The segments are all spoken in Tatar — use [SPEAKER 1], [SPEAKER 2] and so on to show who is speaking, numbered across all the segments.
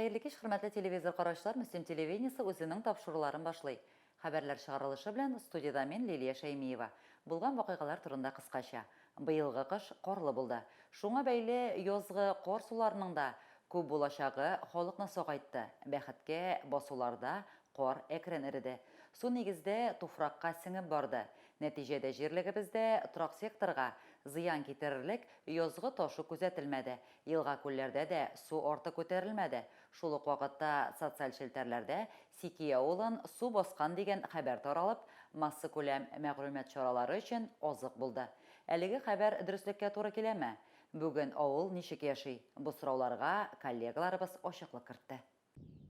[SPEAKER 1] Hayırlı kеш, hürmetli televizor kardeşler, Müslüm Televizyonisi özünün tapşırıların başlay. Haberler çıkarılışı bilen studiyada men Liliya Şaymiyeva. Bulgan vakıйгалар turunda kıskaça. Bıyılgı kış qorlı buldu. Şuna beyli yozgı qor sularının da көп болашағы холықны соғайтты. Бәхетке басуларда қор экрен еріді. Су негізде туфраққа сіңіп барды. Нәтижеде жерлігімізде тұрақ секторға зиян кетірілік йозғы тошы күзетілмеді. Елға көллерде де су орты көтерілмеді. Шулық вақытта социал шелтерлерде Сикия олын су босқан деген хабар таралып, массы көлем мәгълүмат чаралары үшін озық болды. Әлігі хабар дөреслеккә туры келеме? Бүгін ауыл нишек яшый? Бу сұрауларға коллегаларыбыз ошықлы кіртті.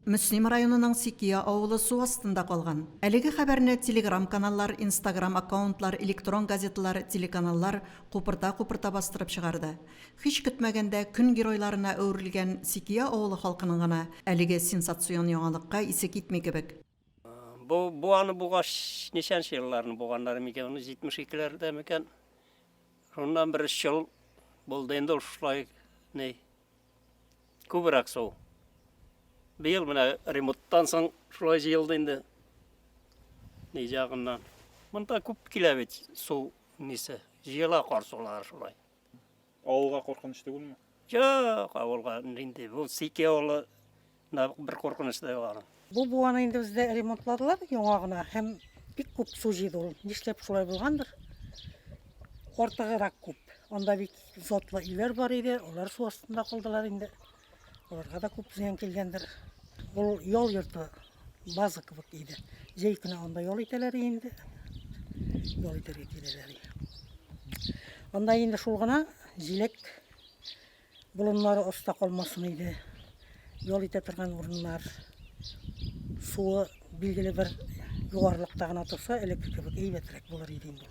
[SPEAKER 2] Müslim районының Сикия ауылы су астында қалған. Әлеге хабарны телеграм-каналлар, инстаграм аккаунтлар, электрон газеталар, телеканаллар қупырта бастырып шығарды. Хич күтмәгәндә күн геройларына әверелгән Сикия ауылы халкының гына әлеге сенсацион яңалыкка исе китми кебек.
[SPEAKER 3] Bu anı buğaş neşen yıllarını buğanları meken, onu 72'lerde meken. Ondan bir yıl buldu endi oluşlay ne? Kubrak soğuk. Bir yıl bana remonttan soň şulay yıldı endi. Ne jagyndan. Munda köp kilebet su nese. Jela qarsolar şulay.
[SPEAKER 4] Ауылға қорқынышты болма?
[SPEAKER 3] Жок, ауылга инде бул Сикия ауылы bir коркунучтай бар.
[SPEAKER 5] Бұл буаны енді бізде ремонтладылар яңағына, һәм бик көп су жейді ол. Нешлеп шулай болғандыр? Ортағырақ көп. Онда бик зотлы үйлер бар еді, олар су астында қалдылар енді. Оларға да көп зиян келгендір. Ол yol yurты базы кебек еді. Жай күні онда yol итәләр енді. Yol итәргә киләләр. Онда енді шул гына җиләк болыннары оста калмасын иде. Yol итә торган урыннар суы билгеле бер югарылыкта гына турса, электр кебек әйбәтрәк булыр иде инде.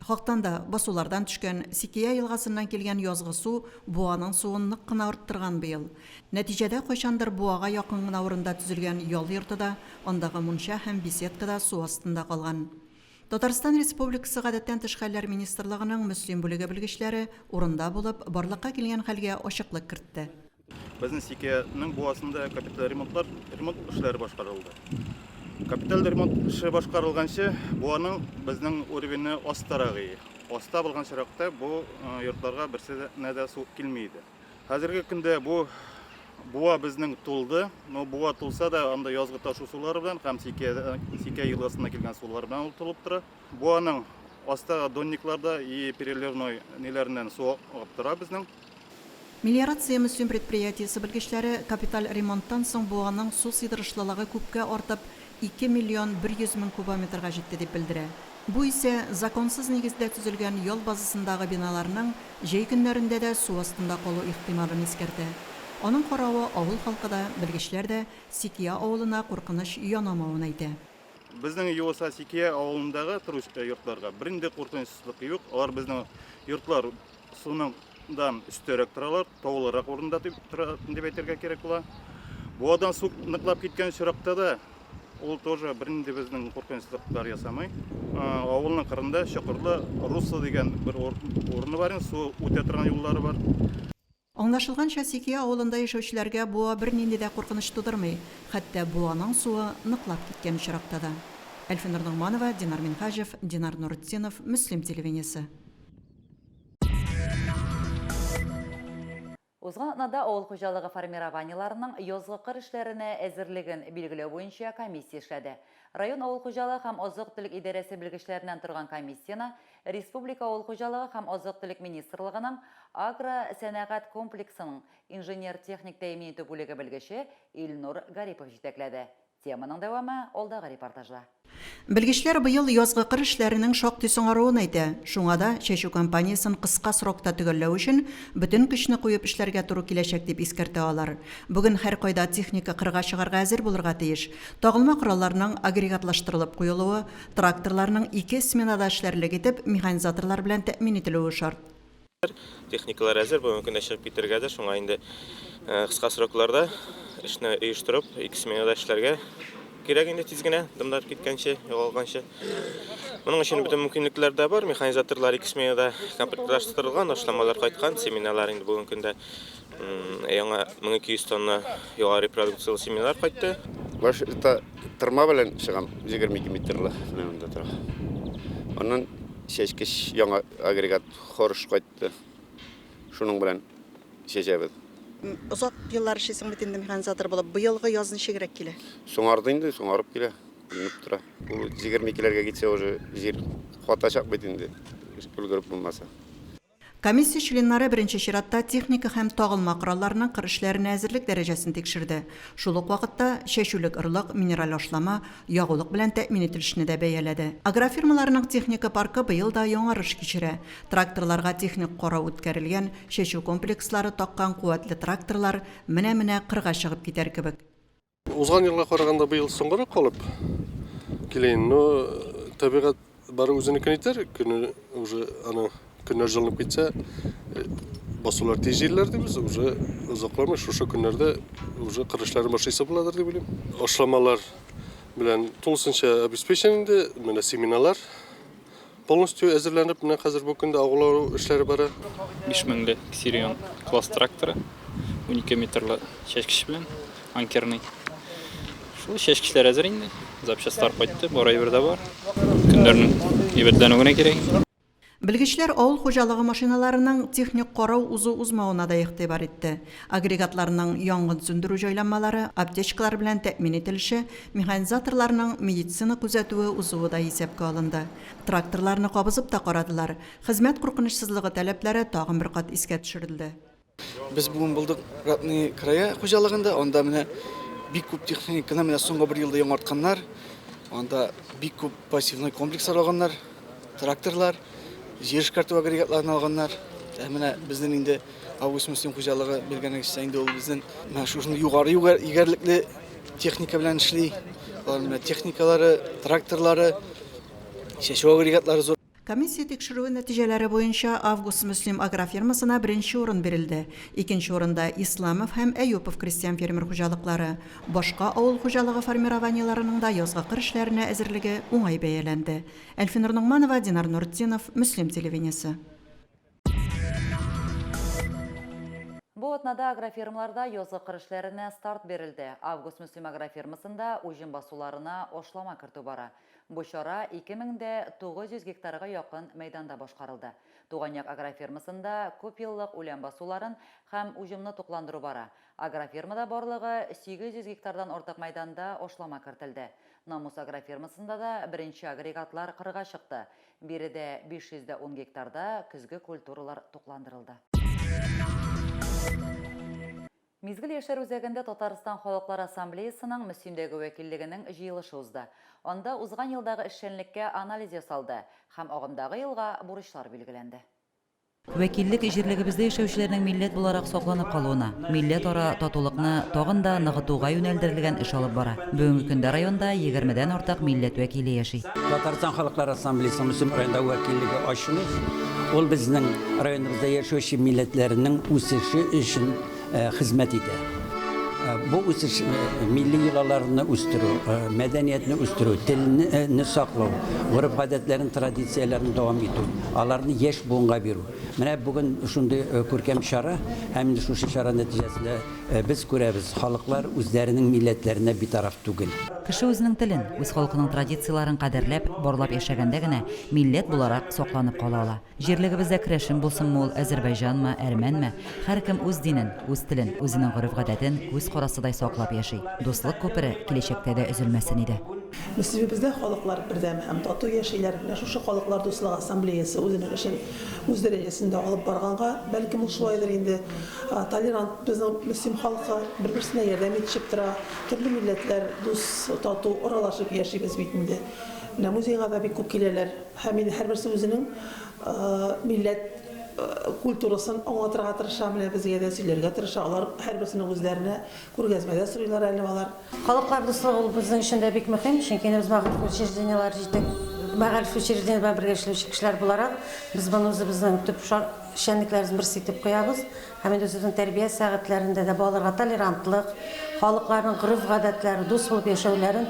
[SPEAKER 2] Хактан да басулардан төшкән Сикия елгасыннан килгән язгы су буаның суын нык кына арттырган быел. Нәтиҗәдә кайчандыр буага якын гына урында төзелгән ял йортыда, андагы мунча һәм беседкада су астында калган. Татарстан Республикасы гадәттән тыш хәлләр министрлыгының Мөслим бүлеге белгечләре урында булып барлыкка килгән хәлгә ачыклык кертте.
[SPEAKER 4] Безнең Сикияның буасында капиталь ремонт эшләре башкарылды. Капиталь ремонт эше башкарылганчы, буаның безнең уровене астарагы. Аста булган чиракта бу йортларга берсенә дә су килмейде. Хәзерге көндә бу буа безнең тулды, но буа тулса да анда язгы ташу сулары белән һәм Сикия елгасына килгән сулар белән ул тулып тора. Буаның аста донникларда и переливной неләреннән су агып тора безнең.
[SPEAKER 2] Мелиорация Мөслим предприятиесе белгечләре капиталь ремонттан соң буаның су сыйдырышлылыгы күпкә артып 2 миллион 100 мең кубометрга җитте дип белдерә. Бу исә законсыз нигездә төзелгән ял базасындагы биналарның җәй көннәрендә дә су астында калу ихтималын искәртә. Аның каравы авыл халкы да, белгечләр дә Сикия авылына куркыныч янамавын әйтә.
[SPEAKER 4] Безнең Юоса Сикия авылындагы туручы йортларга бернинди куркынычсызлык юк. Алар безнең йортлар суның үстәрәк торалар, тавылырак урында дип әйтергә кирәк була. Буадан су ныклап киткән чиракта да ул тоже бернинди безнең куркынычсызлыклар ясамый. Авылның кырында Чокырлы Руслы дигән бер урыны бар, су үтә торган юллары бар.
[SPEAKER 2] Аңлашылганча Сикия авылында яшәүчеләргә буа бернинди дә куркыныч тудырмый, хәтта буаның суы ныклап киткән чиракта да. Әлфинур Нугманова, Динар Минхажев, Динар Нуртдинов, Мөслим телевидениесе.
[SPEAKER 1] Узган атнада авыл хуҗалыгы формированиеларының язгы кыр эшләренә әзерлеген билгеләү буенча комиссия эшләде. Район авыл хуҗалыгы һәм азык-төлек идарәсе белгечләреннән торган комиссияны Республика авыл хуҗалыгы һәм азык-төлек министрлыгының агро-сәнәгать комплексының инженер-техник тәэмин итү бүлеге белгече Илнур Гарипов җитәкләде. Теманың дәвамы алдагы репортажда.
[SPEAKER 2] Белгечләр быел язгы кыр эшләренең шактый соңаруын әйтә. Шуңа да чәчү кампаниясын кыска срокта төгәлләү өчен бөтен көчне куеп эшләргә туры киләчәк дип искәртә алар. Бүген һәр кайда техника кырга чыгарга әзер булырга тиеш. Тагылма коралларның агрегатлаштырылып куелуы, тракторларның 2 сменада эшләрлек итеп, механизаторлар белән тәэмин ителүе шарт.
[SPEAKER 6] Техникалар әзер, бу мөмкин чыгып китергәдер. Шуңа инде кыска срокларда эшне оештырып, 2 сменада эшләргә кирәк инде тиз генә, дымдар киткәнче, югалганчы. Моның өчен бөтен мөмкинлекләр дә бар. Механизаторлар 2 сменада комплектлаштырылган, ашламалар кайткан, семиналар инде бүген көндә Яңа 1200 тонна югары продукциялы семенар кайтты.
[SPEAKER 7] Баш тырма белән чыгам 22 метрлы менә тора. Аннан чәчкеч яңа агрегат хорыш кайтты. Шуның белән чәчәбез.
[SPEAKER 2] Озак еллар эшлисең бит инде механизатор булып, быелгы яз ничегрәк килә?
[SPEAKER 7] Соңарды инде, соңарып килә. Белеп тора. Ул 22ләргә китсә уже җир хатачак бит инде. Өлгереп булмаса.
[SPEAKER 2] Комиссия членнары беренче чиратта техника һәм тагылма коралларының кыр эшләренә әзерлек дәрәҗәсен тикшерде. Шул ук вакытта чәчүлек ырлык, минераль ашлама, ягулык белән тәэмин ителешне дә бәяләде. Агрофирмаларның техника паркы быел да яңарыш кичерә. Тракторларга техник карау үткәрелгән, чәчү комплекслары таккан куәтле тракторлар менә кырга чыгып китәр кебек.
[SPEAKER 8] Узган елга караганда быел соңгарак калып киләйин. Но табигать бары үзенекен итәр, көне уже аны Көннәр жылынып китсә, басулар тиз җирләр дибез, уже озакламый шушы көннәрдә уже кырышлары башлыйсы буладыр дип уйлыйм. Ашламалар белән тулысынча обеспечение, менә семинарлар полностью әзерләнеп, менә хәзер бу көндә агулау эшләре бара.
[SPEAKER 9] 5000 Xerion класс тракторы, 12 метрлы чәчкеч белән, анкерный. Шул чәчкечләр әзер инде, запчастар кайтты, бара әйбер дә бар. Көннәрнең әйберләнүгенә кирәк.
[SPEAKER 2] Белгечләр авыл хуҗалыгы машиналарының техник карау узу-узмавына да игътибар итте. Агрегатларның янгын сүндерү җайланмалары, аптечкалар белән тәэмин ителеше, механизаторларның медицина күзәтүе узуы да исәпкә алынды. Тракторларны кабызып та карадылар. Хезмәт куркынычсызлыгы таләпләре тагын бер кат искә төшерелде.
[SPEAKER 10] Без бүген булдык Ратный края хуҗалыгында, анда менә бик күп техниканы менә соңгы бер елда яңартканнар. Анда бик күп пассивный комплекслар алганнар, тракторлар, жер эшкәртү агрегатларын алганнар. Менә безнең инде Август Мөслим хуҗалыгы биргәнегезчә инде ул безнең менә шушы югары игәрлекле техника белән эшли. Менә техникалары, тракторлары, чәчү агрегатлары зур.
[SPEAKER 2] Комиссия тикшерүе нәтиҗәләре буенча Август Мөслим агрофермасына беренче урын бирелде. Икенче урында Исламов һәм Әюпов крестьян фермер хуҗалыклары. Башка авыл хуҗалыгы формированиеларының да язгы кыр эшләренә әзерлеге уңай бәяләнде. Әлфинур Нугманова, Динар Нуртдинов, Мөслим телевидениесе.
[SPEAKER 1] Бу атнада агрофермаларда язгы кыр эшләренә старт берилде. Август Мөслим агрофермасында уҗым басуларына ошлама кертү бара. Бу чара 2900 гектарга якын мәйданда башкарылды. Туганьяк агрофермасында күп еллык үлән басуларын һәм уҗымны тукландыру бара. Агрофермада барлыгы 800 гектардан артык мәйданда ошлама кертелде. Намус агрофермасында да беренче агрегатлар кырга чыкты. Биредә 510 гектарда көзге культуралар тукландырылды. Мизгил яшәр үзәгендә Татарстан Халыклар Ассамблеясының Мөслимдәге вәкиллегенең җыелышы узды. Анда узган елдагы эшчәнлеккә анализ ясалды һәм агымдагы елга бурычлар билгеләнде. Вәкиллек җирлегебездә яшәүчеләрнең милләт буларак сакланып калуына, милләт ара татулыкны тагын да ныгытуга юнәлдерелгән эш алып бара. Бүгенге көндә районда 20дән артык милләт вәкиле яши.
[SPEAKER 11] Татарстан Халыклар Ассамблеясының Мөслим районында вәкиллеге ачылу, ул безнең районыбызда яшәүче милләтләрнең үсеше өчен хезмәт итә. Бу үсеш милли йолаларны үстерү, мәдәниятне үстерү, телне саклау, гореф-гадәтләрен, традицияләрен дәвам итү, аларны яшь буынга бирү. Менә бүген шундый күркәм чара, һәм шушы чара нәтиҗәсендә без күрәбез, халыклар үзләренең милләтләренә битараф түгел.
[SPEAKER 1] Кеше үзенең телен, үз халкының традицияларын кадерләп, барлап яшәгәндә генә милләт буларак сакланып кала ала. Җирлегебездә керәшен булсынмы ул Азәрбайҗанмы, Әрмәнме, һәркем үз динен, үз телен, үзенең гореф-гадәтен күз карасыдай саклап яши. Дуслык күпере киләчәктә дә өзелмәсен иде.
[SPEAKER 12] Мөслимбездә халыклар бердәм һәм тату яшиләр. Шушы халыклар дуслыгы ассамблеясы үзенең эшен үз дәрәҗәсендә алып барганга, бәлкем ул шулайдыр инде. Толерант безнең мөслим халкы бер-берсенә ярдәм итеп тора. Төрле милләтләр дус, тату аралашып яшибез бит инде. Менә музейга да бик күп киләләр. Һәм инде һәрберсе үзенең милләт культурасын аңлатырга тырыша, менә безгә дә сөйләргә тырыша. Алар һәрберсенең үзләренә күргәзмәдә сорыйлар әле алар.
[SPEAKER 5] Халыклар дуслыгы ул безнең өчен дә бик мөһим, чөнки без мәгълүм учреждениелар җитәк. Мәгълүм учреждениелар бергә эшләүче кешеләр буларак, без моны үзебезнең төп эшчәнлекләребез берсе итеп куябыз. Һәм инде үзебезнең тәрбия сәгатьләрендә дә балаларга толерантлык, халыкларның гореф-гадәтләре, дус булып яшәүләрен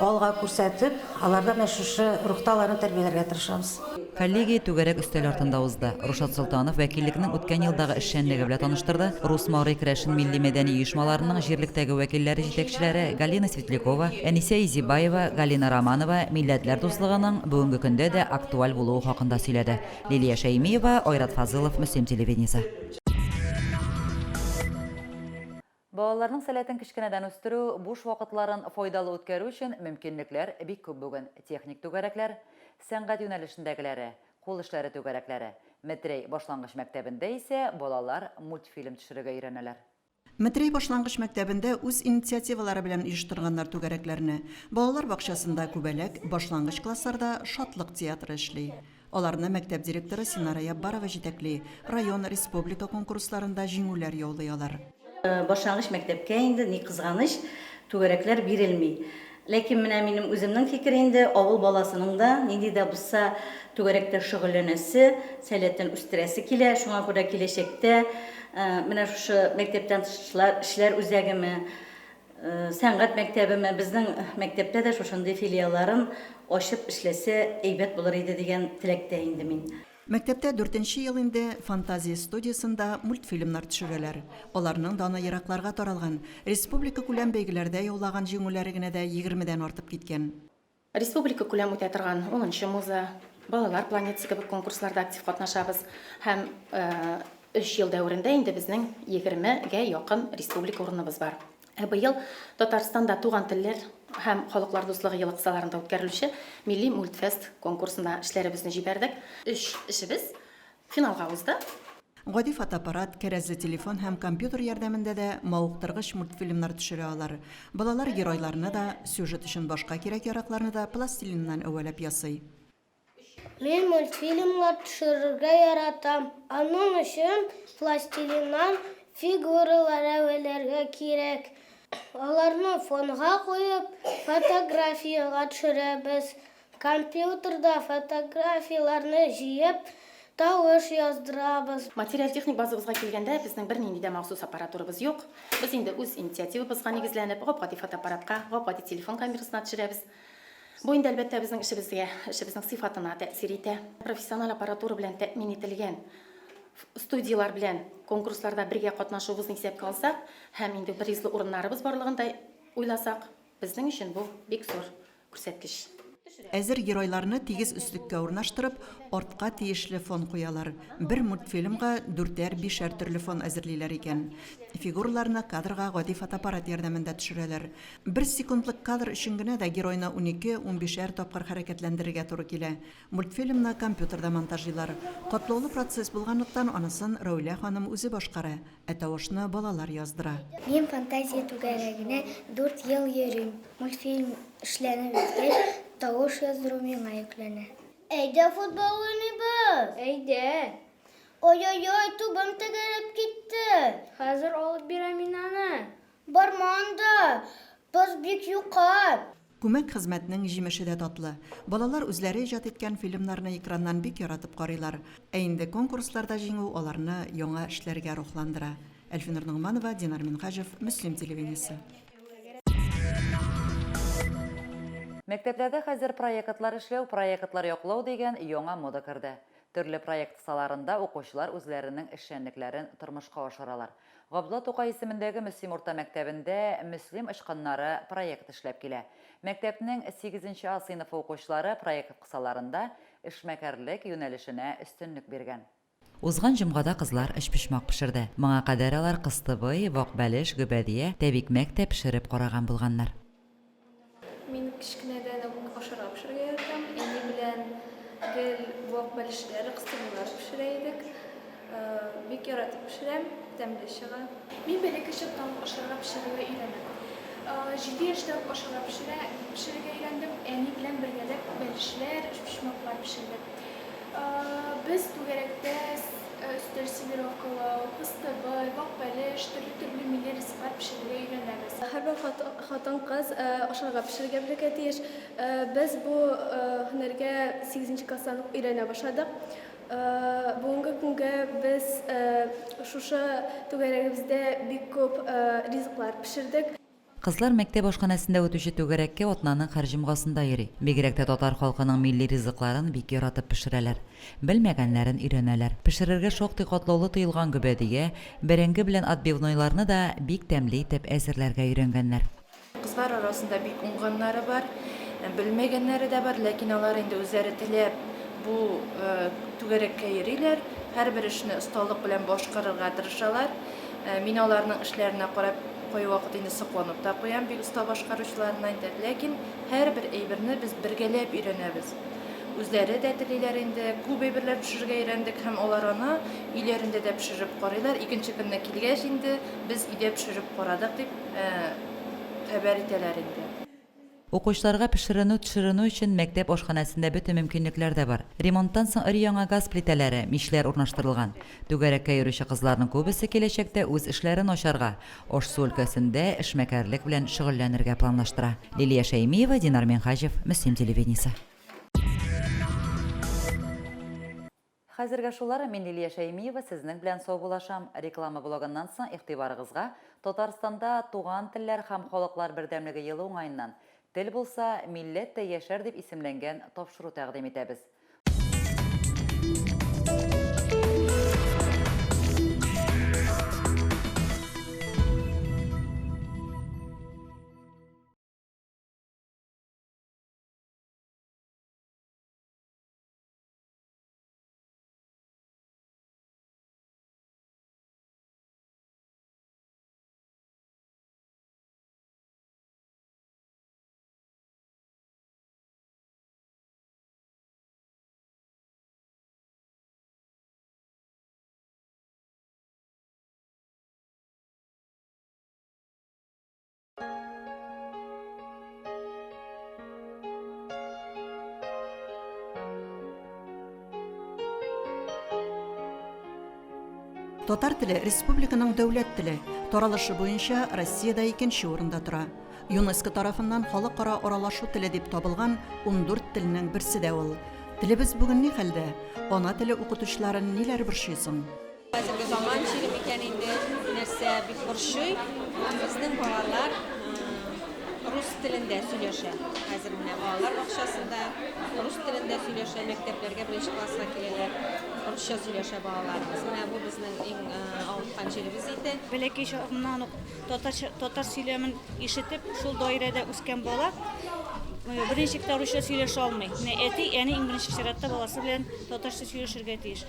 [SPEAKER 13] алга күрсәтеп, аларда менә шушы рухталарын тәрбияләргә тырышабыз.
[SPEAKER 1] Коллегия түгәрәк өстәл артында узды. Рушад Солтанов вәкиллекнең үткән елдагы эшчәнлеге белән таныштырды. Рус Маври Крашин милли мәдәни оешмаларының җирлектәге вәкилләре җитәкчеләре Галина Светлякова, Әнисә Изибаева, Галина Романова милләтләр дуслыгының бүгенге көндә дә актуаль булуы хакында сөйләде. Лилия Шәймиева, Айрат Фазылов, Мөслим телевидениесе. Балаларның сәләтен кечкенәдән үстерү, буш вакытларын файдалы үткәрү өчен мөмкинлекләр бик күп бүген. Техник түгәрәкләр, сәнгать юнәлешендәгеләре, кул эшләре түгәрәкләре. Метрей башлангыч мәктәбендә исә балалар мультфильм төшерергә өйрәнәләр.
[SPEAKER 2] Метрей башлангыч мәктәбендә үз инициативалары белән оештырганнар түгәрәкләрне. Балалар бакчасында күбәләк, башлангыч классларда шатлык театры эшли. Аларны мәктәп директоры Синара Яббарова җитәкли, район республика конкурсларында җиңүләр яулый алар.
[SPEAKER 14] Башлангыч мәктәпкә инде ни кызганыч түгәрәкләр бирелми. Ләкин менә минем үземнең фикерем инде авыл баласының да нинди дә булса түгәрәктә шөгыльләнәсе, сәләтен үстерәсе килә. Шуңа күрә киләчәктә менә шушы мәктәптән эшләр үзәгеме, сәнгать мәктәбеме, безнең мәктәптә дә шушындый филиалларын ачып эшләсә әйбәт булыр иде дигән теләктә инде мин.
[SPEAKER 2] Мәктәптә 4нче ел инде фантазия студиясында мультфильмнар төшерәләр. Аларның даны еракларга таралган. Республика күләм бәйгеләрдә яулаган җиңүләре генә дә 20дән артып киткән.
[SPEAKER 15] Республика күләм үтә торган 10нчы муза, балалар планетасы кебек конкурсларда актив катнашабыз һәм 3 ел дәврендә инде безнең 20гә якын республика урыныбыз бар. Быел Татарстанда туган телләр һәм халыклар дуслыгы елы кысаларында үткәрелүче Милли мультфест конкурсында эшләребезне җибәрдек. 3 эшебез финалга узды.
[SPEAKER 2] Гади фотоаппарат, кәрәзле телефон һәм компьютер ярдәмендә дә мавыктыргыч мультфильмнар төшерә алар. Балалар геройларны да, сюжет өчен башка кирәк-яракларны да пластилиннан әвәләп ясый.
[SPEAKER 16] Мин мультфильмлар төшерергә яратам. Аның өчен пластилиннан фигуралар әвәләргә кирәк. Аларны фонга куеп, фотографияга төшерәбез. Компьютерда фотографияларны җыеп, тавыш яздырабыз.
[SPEAKER 15] Материал техник базабызга килгәндә, безнең бернинди дә махсус аппаратурабыз юк. Без инде үз инициативабызга нигезләнеп, гапади фотоаппаратка, гапади телефон камерасына төшерәбез. Бу инде әлбәттә безнең эшебезнең сыйфатына тәэсир итә. Профессиональ аппаратура белән тәэмин ителгән студиялар белән конкурсларда бергә катнашуыбызны исәпкә алсак, һәм инде призлы урыннарыбыз барлыгында уйласак, безнең өчен бу бик зур күрсәткеч.
[SPEAKER 2] Әзер геройларны тигез өстлеккә урнаштырып, артка тиешле фон куялар. Бер мультфильмга 4-5 төрле фон әзерлиләр икән. Фигураларны кадрга гади фотоаппарат ярдәмендә төшерәләр. 1 секундлык кадр өчен генә дә геройны 12-15 тапкыр хәрәкәтләндерергә туры килә. Мультфильмны компьютерда монтажлыйлар. Катлаулы процесс булганлыктан анысын Рәүлә ханым үзе башкара, ә тавышны балалар яздыра.
[SPEAKER 16] Мин фантазия түгәрәгенә 4 ел йөрим. Мультфильм эшләнеп беткәч, тавыш яздыру миңа йөкләнә. Әйдә футбол уйныйбыз. Әйдә. Ой-ой-ой, тубым тәгәрәп китте. Хәзер алып бирәм мин аны. Барманда. Без бик юка.
[SPEAKER 2] Күмәк хезмәтнең җимеше дә татлы. Балалар үзләре иҗат иткән фильмнарны экраннан бик яратып карыйлар. Ә инде конкурсларда җиңү аларны яңа эшләргә рухландыра. Әлфинур Нугманова, Динар Минхаҗев, Мөслим телевидениесе.
[SPEAKER 1] Мәктәпләрдә хәзер проектлар эшләү, проектлар яклау дигән яңа мода керде. Төрле проект саларында укучылар үзләренең эшчәнлекләрен тормышка ашыралар. Габдулла Тукай исемендәге Мөслим урта мәктәбендә Мөслим ышканнары проект эшләп килә. Мәктәпнең 8нче А сыйныфы укучылары проект кысаларында эшмәкәрлек юнәлешенә өстенлек биргән. Узган җомгада кызлар эшпишмак пешерде. Моңа кадәр алар кыстыбый, вак-бәлеш, гөбәдия, тәбикмәк тә пешереп караган булганнар.
[SPEAKER 17] Мин кичкенәдән ашарга пешерергә яратам. Әни белән гел вак-бәлешләр, кыстыбылар пешерә идек. Бик яратып пешерәм, тәмле чыга.
[SPEAKER 18] Мин бәләкәй чактан ашарга пешерергә өйрәндем. 7 яшьтә ашарга пешерергә өйрәндем. Әни белән бергәләп бәлешләр, эшпишмаклар пешердек. Без түгәрәктә өстәл сервировкалау, кыстыбый, вак-бәлеш, төрле милли ризыклар пешерергә өйрәнәбез.
[SPEAKER 17] Һәрбер хатын-кыз ашарга пешерергә белергә тиеш. Без бу һөнәргә 8нче класстан өйрәнә башладык. Бүгенге көнгә без шушы түгәрәгебездә бик күп ризыклар пешердек.
[SPEAKER 1] Кызлар мәктәп ашханәсендә үтүче түгәрәккә атнаның һәр җомгасында йөри. Бигрәк тә татар халкының милли ризыкларын бик яратып пешерәләр. Белмәгәннәрен өйрәнәләр. Пешерергә шактый катлаулы тыелган гөбәдигә, бәрәңге белән отбивнойларны да бик тәмле итеп әзерләргә өйрәнгәннәр.
[SPEAKER 19] Кызлар арасында бик уңганнары бар, белмәгәннәре дә бар, ләкин алар инде үзләре теләп бу түгәрәккә йөриләр. Һәрбер эшне осталык белән башкарырга тырышалар. Мин аларның эшләренә карап кай вакыт инде сокланып та куям, бик оста башкаручыларына инде. Ләкин һәрбер әйберне без бергәләп өйрәнәбез. Үзләре дә телиләр инде, күп әйберләр пешерергә өйрәндек һәм алар аны өйләрендә дә пешереп карыйлар. Икенче көнне килгәч инде без өйдә пешереп карадык дип хәбәр итәләр инде.
[SPEAKER 1] Укучыларга пешеренү өчен мәктәп ашханәсендә бөтен мөмкинлекләр дә бар. Ремонттан соң өр-яңа газ плитәләре, мичләр урнаштырылган. Түгәрәккә йөрүче кызларның күбесе киләчәктә үз эшләрен ачарга, аш-су өлкәсендә эшмәкәрлек белән шөгыльләнергә планлаштыра. Лилия Шәймиева, Динар Менхаҗев, Мөслим телевидениесе. Хәзергә шулары, мин Лилия Шәймиева сезнең белән саубулашам. Реклама блогыннан соң игътибарыгызга Татарстанда туган телләр һәм халыклар бердәмлеге елы уңаеннан тел булса, милләт тә яшәр дип исемләнгән тапшыру тәкъдим итәбез.
[SPEAKER 2] Татар теле республиканың дәүләт теле, таралышы буенча Россиядә 2нче урында тора. ЮНЕСКО тарафыннан халыкара аралашу теле дип табылган 14 теленең берсе дә ул. Телебез бүген ни хәлдә? Ана теле укытучыларын ниләр борчыйсың?
[SPEAKER 20] Hozirgi zamon chirim ekan endi narsa bik borishib, bizning bolalar rus tilida сөйләшә. Hozir менә балалар бакчасында rus tilida сөйләшә, мәктәпләргә birinchi klassga киләләр. Ruscha сөйләшә балаларыбыз. Менә бу безнең иң авырткан җиребез иде.
[SPEAKER 21] Бәләкәй чагымнан ук татар сөйләмен ишетеп, шул даирәдә үскән бала беренче русча сөйләшә алмый. Менә әти, әни иң беренче чиратта баласы белән татарча сөйләшергә тиеш.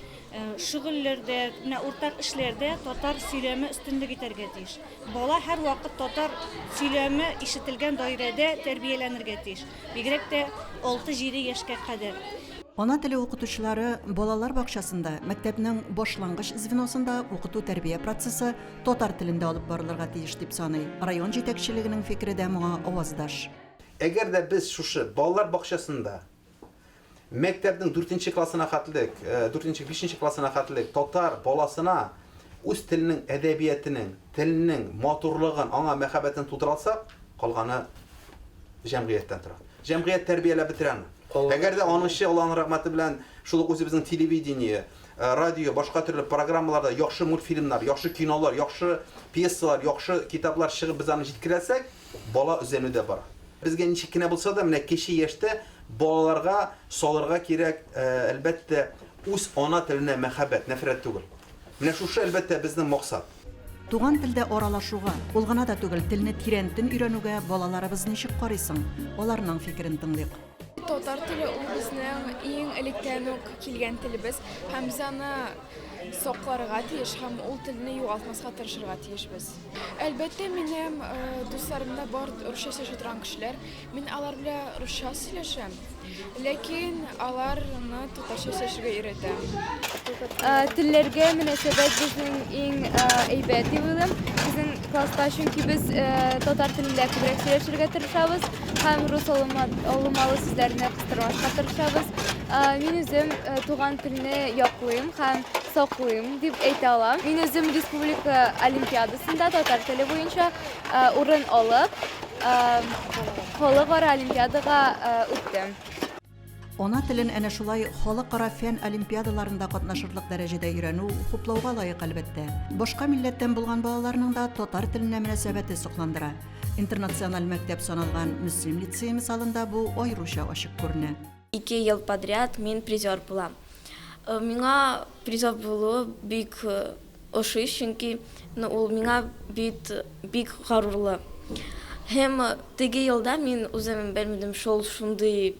[SPEAKER 21] Шөгыльләрдә, менә уртак эшләрдә татар сөйләме өстенлек итәргә тиеш. Бала һәр вакыт татар сөйләме ишетелгән даирәдә тәрбияләнергә тиеш. Бигрәк тә 6-7 яшькә кадәр.
[SPEAKER 2] Ана теле укытучылары балалар бакчасында, мәктәпнең башлангыч звеносында укыту тәрбия процессы татар телендә алып барылырга тиеш дип саный. Район җитәкчелегенең фикере дә моңа аваздаш.
[SPEAKER 22] Әгәр дә без шушы балалар бакчасында мәктәпнең 4нче классына хәтлек, 4-5нче классына хәтлек татар баласына үз теленең әдәбиятының, теленең матурлыгын, аңа мәхәббәтен тудыралсак, калганы җәмгыятьтән тора. Җәмгыять тәрбияләп бетерән. Әгәр дә анысы Аллаһның рәхмәте белән шул ук үзебезнең телевидение, радио, башка төрле программаларда яхшы мультфильмнар, яхшы кинолар, яхшы пьесалар, яхшы китаплар чыгып без аны җиткерәсәк, бала үзләнүдә бара. Безгә ничек кенә булса да, менә кече яшьтә балаларга салырга кирәк, әлбәттә, үз ана теленә мәхәббәт, нәфрәт түгел. Менә шушы әлбәттә безнең максат.
[SPEAKER 2] Туган телдә аралашуга, ул гына да түгел, телне тирәнтен өйрәнүгә балаларыбыз ничек карыйсың? Аларның фикерен тыңлыйк.
[SPEAKER 18] Татар теле ул безнең иң электән үк килгән телебез һәм без аны сакларга тиеш һәм ул телне югалтмаска тырышырга тиешбез. Әлбәттә, минем дусларымда бар русча сөйләшә торган кешеләр, мин алар белән русча сөйләшәм. Ләкин аларны татарча сөйләшергә өйрәтәм.
[SPEAKER 17] Телләргә мөнәсәбәт безнең иң әйбәт дип уйлыйм. Безнең класста чөнки без татар телендә күбрәк сөйләшергә тырышабыз һәм рус алымалы сүзләрне кыстырмаска тырышабыз. Мин үзем туган телне яклыйм һәм саклыйм дип әйтә алам. Мин үзем республика олимпиадасында татар теле буенча урын алып, халыкара олимпиадага үттем.
[SPEAKER 2] Ана телен әнә шулай халыкара фән олимпиадаларында катнашырлык дәрәҗәдә өйрәнү хуплауга лаек әлбәттә. Башка милләттән булган балаларның да татар теленә мөнәсәбәте сокландыра. Интернациональ мәктәп саналган Мөслим лицейы мисалында бу айрыша ачык күренә.
[SPEAKER 3] 2 ел подряд мен призер булам. Миңа призер булу бик ошый, чөнки ул миңа бик горурлы. Һәм теге елда мин үзем белмәдем шундый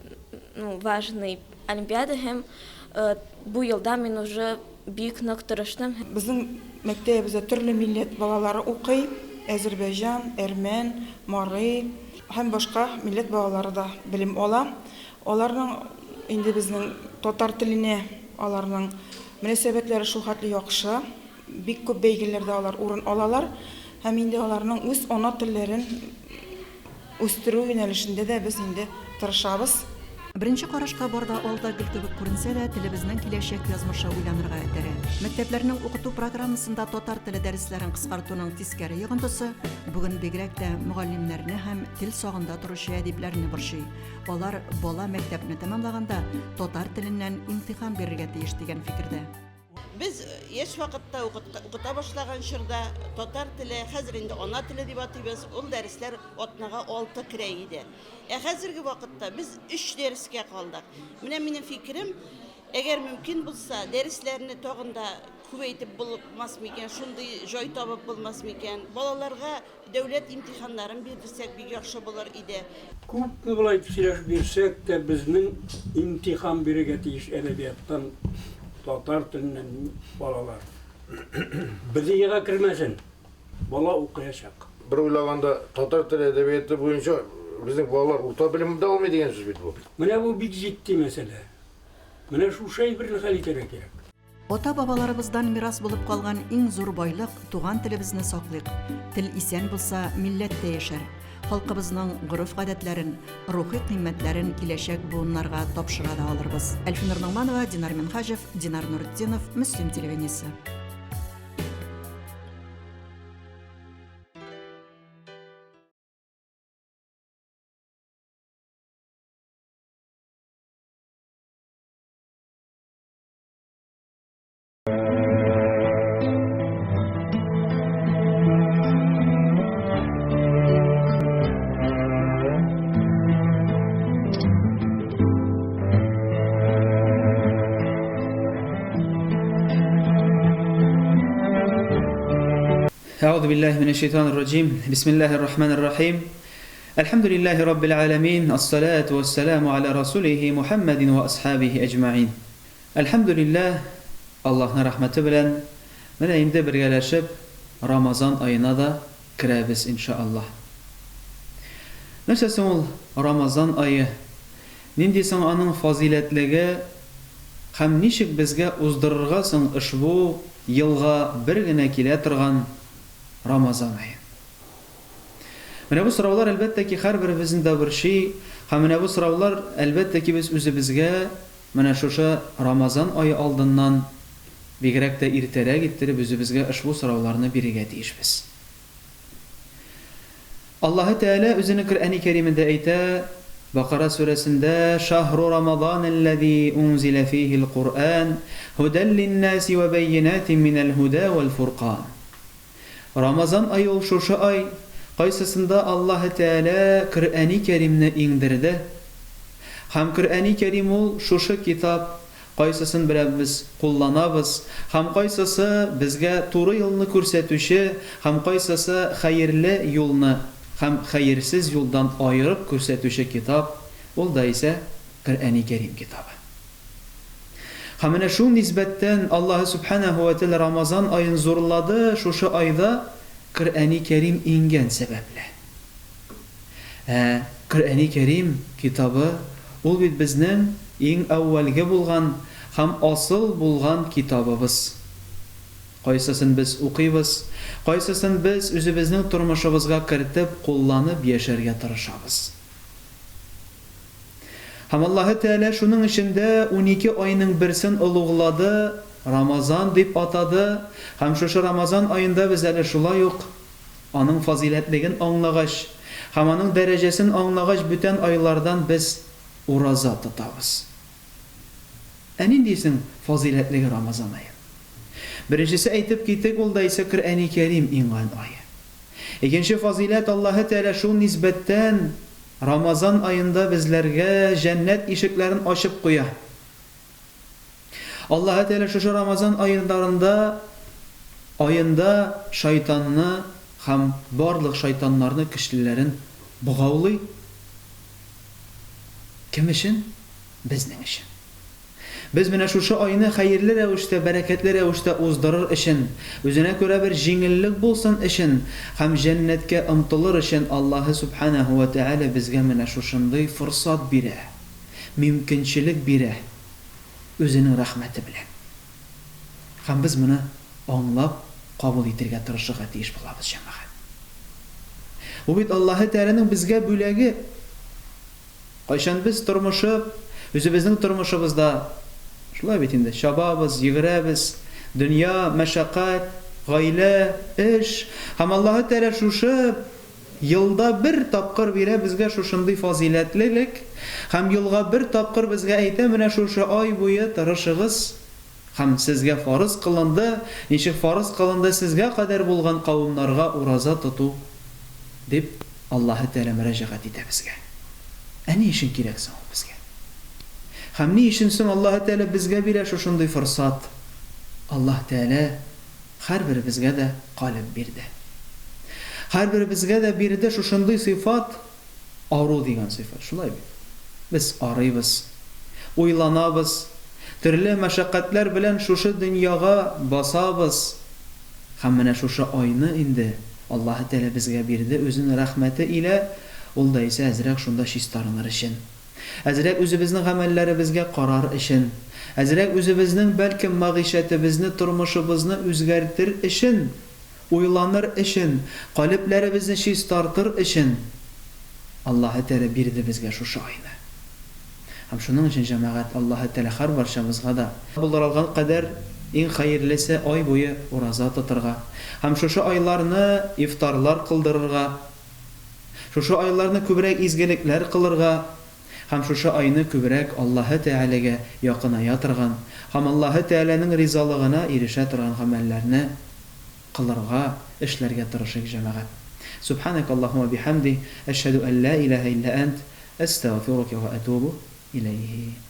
[SPEAKER 3] важный олимпиада, һәм бу елда мин уже бик нык тырыштым.
[SPEAKER 4] Безнең мәктәбебездә төрле милләт балалары укый. Азербайҗан, Әрмән, Марый һәм башка милләт балалары да белем ала. Аларның инде безнең татар теленә аларның мөнәсәбәтләре шул хәтле яхшы. Бик күп бәйгеләрдә алар урын алалар. Һәм инде аларның үз ана телләрен үстерү юнәлешендә дә без инде тырышабыз.
[SPEAKER 2] Беренче карашка барда алда гел кебек күренсә дә, телебезнең киләчәк язмышы уйланырга этәрә. Мәктәпләрнең укыту программасында татар теле дәресләрен кыскартуның тискәре йогынтысы бүген бигрәк тә мөгаллимнәрне һәм тел сагында торучы әдипләрне борчый. Алар бала мәктәпне тәмамлаганда татар теленнән имтихан бирергә тиеш дигән фикердә.
[SPEAKER 23] Biz yaş vakitte okuta başlayan şurada tatar tili, hazır indi ana tili diye batıyız. O dersler otnağa 6 kireydi. Hazırki vakitte biz 3 derske kaldık. Benim fikrim, eğer mümkün bulsa derslerini toğunda kuvvetip bulmaz mıken, şunday joy tabıp bulmaz mıken, balalarga devlet imtihanlarını bildirsek bir yaxşı bulur idi.
[SPEAKER 24] Köpni bulay pişiriş birsek de bizning imtihan birigetiyiş edebiyattan tatar tilinden balalar. Biziga kirmesin. Bala okuyacak.
[SPEAKER 25] Bir uylaganda tatar tili edebiyatı boyunca bizim balalar orta bilimde almayı degen söz bit bu.
[SPEAKER 24] Mine bu bik ciddi mesele. Mine şu şey bir hal iterek gerek.
[SPEAKER 2] Ата-бабаларыбыздан мирас булып калган иң зур байлык туган телебезне саклыйк. Тел исән булса, милләт тә яшәр. Халкыбызның гореф-гадәтләрен, рухи кыйммәтләрен киләчәк буыннарга тапшыра да алырбыз. Әлфинур Ногманова, Динар Минхажев, Динар Нуретдинов, Мөслим телевидениесе.
[SPEAKER 26] أعوذ بالله من الشيطان الرجيم بسم الله الرحمن الرحيم الحمد لله رب العالمين الصلاة والسلام على رسوله محمد وأصحابه أجمعين الحمد لله Allah'ın rahmeti bilen mene indi birgeleşip Ramazan ayına da kirəbiz inşallah. Nəsəsin ol Ramazan ayı nindisən anın fazilətligi hem nişik bizge uzdırırgasın ışbu yılga bir gine kile turgan Ramazan ayı. Mene bu sıravlar elbette ki her birimizin de bir şey. Hem mene bu sıravlar elbette ki biz üzümüzge mene şuşa Ramazan ayı aldığından bigrek de irtere gittirip üzümüzge ışbu sıravlarını birige deyişmiz. Allah-u Teala özünü Kur'an-ı Kerim'de eyte Bakara suresinde Şahru Ramazanellezî unzile fîhil Kur'an huden linnâsi ve beyinâtin minel hudâ vel furqân. Ramazan ayı ol şuşu ay qaysısında Allah-u Teala Kur'an-ı Kerim'ne indirdi. Hem Kur'an-ı Kerim ol şuşu kitap qaysısın biz kullanabız. Hem qaysısı bizge doğru yolunu көрсәтүче, hem qaysısı hayırlı yolunu hem hayırsız yoldan ayırıp көрсәтүче kitap. Ol da ise Kur'an-ı Kerim kitabı. Hem şu nisbetten Allah Subhanahu ve Teala Ramazan ayını zorladı. Şu ayda Kur'an-ı Kerim ingen sebeple. Kur'an-ı Kerim kitabı ol bizning eng avvalgi bo'lgan ham asıl bo'lgan kitabımız. Qaysisin biz o'qiymiz, qaysisin biz o'zimizning turmushimizga kiritib, qo'llanib yasharga tirishamiz. Ham Alloh Teala shuning içinde 12 oyning birsin ulug'ladi, Ramazan deb atadı. Ham şu Ramazan ayında biz hali şulay yo'q. Onun faziletligini anlagach, ham onun derecesini anlagach bütün aylardan biz uraza tutamiz. Enin deysin faziletligi Ramazan ayı. Birincisi aytib ketdik, ol da ise Kur'an-ı Kerim ingan ayı. Икенче фазилат Аллаһы Тәала шул нисбәттән Рамазан айында безләргә җәннәт ишекләрен ачып куя. Аллаһы Тәала шушы Рамазан айында шайтанны һәм барлык шайтаннарны көчлеләрен богаулый. Кем өчен? Безнең өчен. Без менә шушы айны хәерле рәвештә, бәрәкәтле рәвештә уздырыр өчен, үзенә күрә бер җиңеллек булсын өчен һәм җәннәткә омтылыр өчен Аллаһы Субханаһу ва Тәала безгә менә шушындый форсат бирә, мөмкинчелек бирә үзенең рәхмәте белән. Һәм без моны аңлап, кабул итәргә тырышырга тиеш булабыз, җәмәгать. Бу бит Аллаһы Тәаланың безгә бүләге. Кайчан без тормышып, үзебезнең тормышыбызда шулай бит инде, чабабыз, йөгерәбез, дөнья, мәшәкать, гаилә, эш, һәм Аллаһы Тәала шушы елда бер тапкыр бирә безгә шушындый фазилатлылык, һәм елга бер тапкыр безгә әйтә, менә шушы ай буе тырышыгыз, һәм сезгә фарыз кылынды, ничек фарыз кылынды сезгә кадәр булган кавымнарга ураза тоту дип Аллаһы Тәала мөрәҗәгать итә безгә. Ни өчен кирәк соң безгә? Һәм ни өчен соң Аллаһы Тәала безгә бирә шушындый форсат? Аллаһ Тәала һәрберебезгә дә калып бирде. Һәрберебезгә дә бирде шушындый сыйфат, ару дигән сыйфат. Шулай бит. Без арыйбыз, уйланабыз, төрле мәшәкатьләр белән шушы дөньяга басабыз. Һәм менә шушы айны инде Аллаһы Тәала безгә бирде үзенең рәхмәте илә, ул да исә әзрәк шунда чистарыныр өчен. Әзрәк үзебезнең гамәлләребезгә карар өчен, әзрәк үзебезнең бәлкем мәгъишәтебезне, тормышыбызны үзгәртер өчен, уйланыр өчен, калепләребезне чистартыр өчен Аллаһы Тәала бирде безгә шушы айны. Һәм шуның өчен җәмәгать Аллаһы Тәала һәр барчамызга да булдырылган кадәр иң хәерлесе ай буе ураза тотырга, һәм шушы айларны ифтарлар кылдырырга, шушы айларны күбрәк изгелекләр кылырга, һәм шушы айны күбрәк Аллаһы Тәаләгә якыная торган, һәм Аллаһы Тәаләнең ризалыгына ирешә торган гамәлләрне кылырга, эшләргә тырышыйк, җәмәгать. Субханак Аллаһумма бихамди, ашһаду ан ла илаһа илля ант, астагфирука ва атубу илейһи.